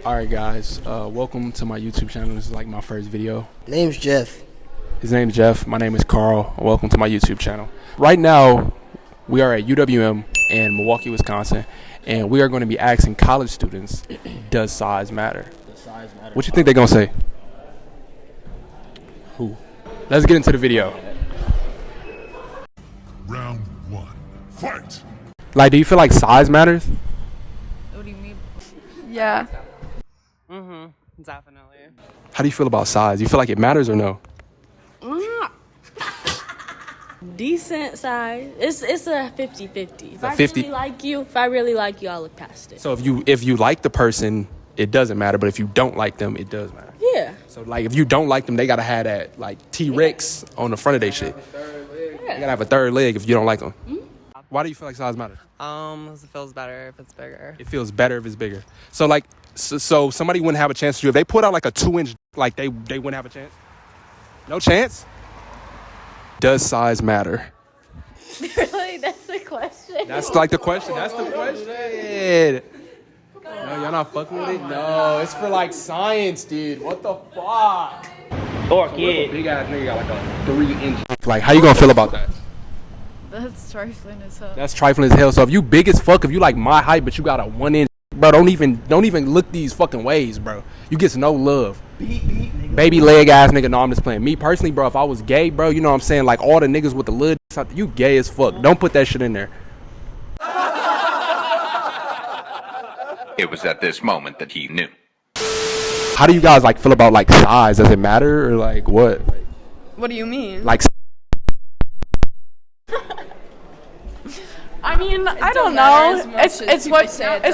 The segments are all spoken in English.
Alright guys, welcome to my YouTube channel. This is like my first video. Name's Jeff. His name's Jeff. My name is Carl. Welcome to my YouTube channel. Right now, we are at UWM in Milwaukee, Wisconsin, and we are going to be asking college students, does size matter? Does size matter? What you think they're going to say? Who? Let's get into the video. Round one, fight! Like, do you feel like size matters? What do you mean? Yeah. Definitely. How do you feel about size? You feel like it matters or no? Decent size. It's a 50-50. If I 50? really like you, I'll look past it. So if you like the person, it doesn't matter, but if you don't like them, it does matter. Yeah. So like if you don't like them, they gotta have that like T-Rex on the front of their shit. They gotta have a third leg if you don't like them. Why do you feel like size matters? It feels better if it's bigger. It feels better if it's bigger. So like so somebody wouldn't have a chance to you if they put out like a 2-inch, like they wouldn't have a chance. No chance. Does size matter? Really? That's the question? That's like the question. That's the question. No, y'all not fucking with it? No, it's for like science, dude. What the fuck? Or kid. Big ass nigga got like a 3-inch. Like, how you gonna feel about that? That's trifling as hell. That's trifling as hell. So if you big as fuck, if you like my height, but you got a 1-inch, bro, don't even look these fucking ways, bro. You get no love. Baby leg ass nigga. No, I'm just playing. Me personally, bro, if I was gay, bro, you know what I'm saying? Like all the niggas with the lid, you gay as fuck. Don't put that shit in there. It was at this moment that he knew. How do you guys like feel about like size? Does it matter or like what? What do you mean? Like I mean, I don't know. It's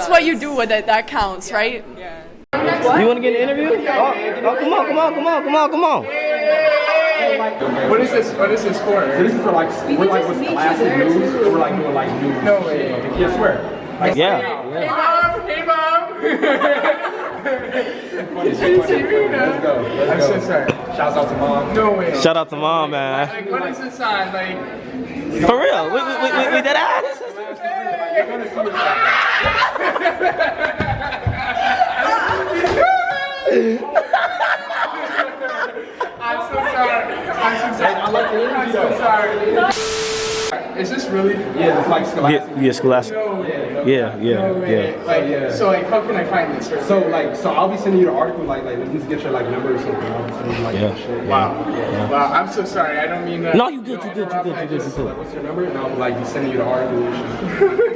what you do with it that counts, right? Yeah. You want to get an interview? Oh, come on. What is this for? this is for like we're like with Scholastic News. We're like doing like news. No way. Yeah, swear. Like, Yeah. Hey mom! Let's go. I'm so sorry. Shouts out to mom. No way. Shout out to mom, man. Like, what is the sign? Like, For real. We did that. I'm so sorry. Is this really? Yeah, it's like Scholastic. Yeah, Scholastic. No way. Yeah. Like, so like, how can I find this? Right? So I'll be sending you the article like let's get your like number or something. I'll be sending you like Yeah. that shit. Wow. I'm so sorry. I don't mean that. No, you good. What's your number? And I'll like be sending you the article and shit.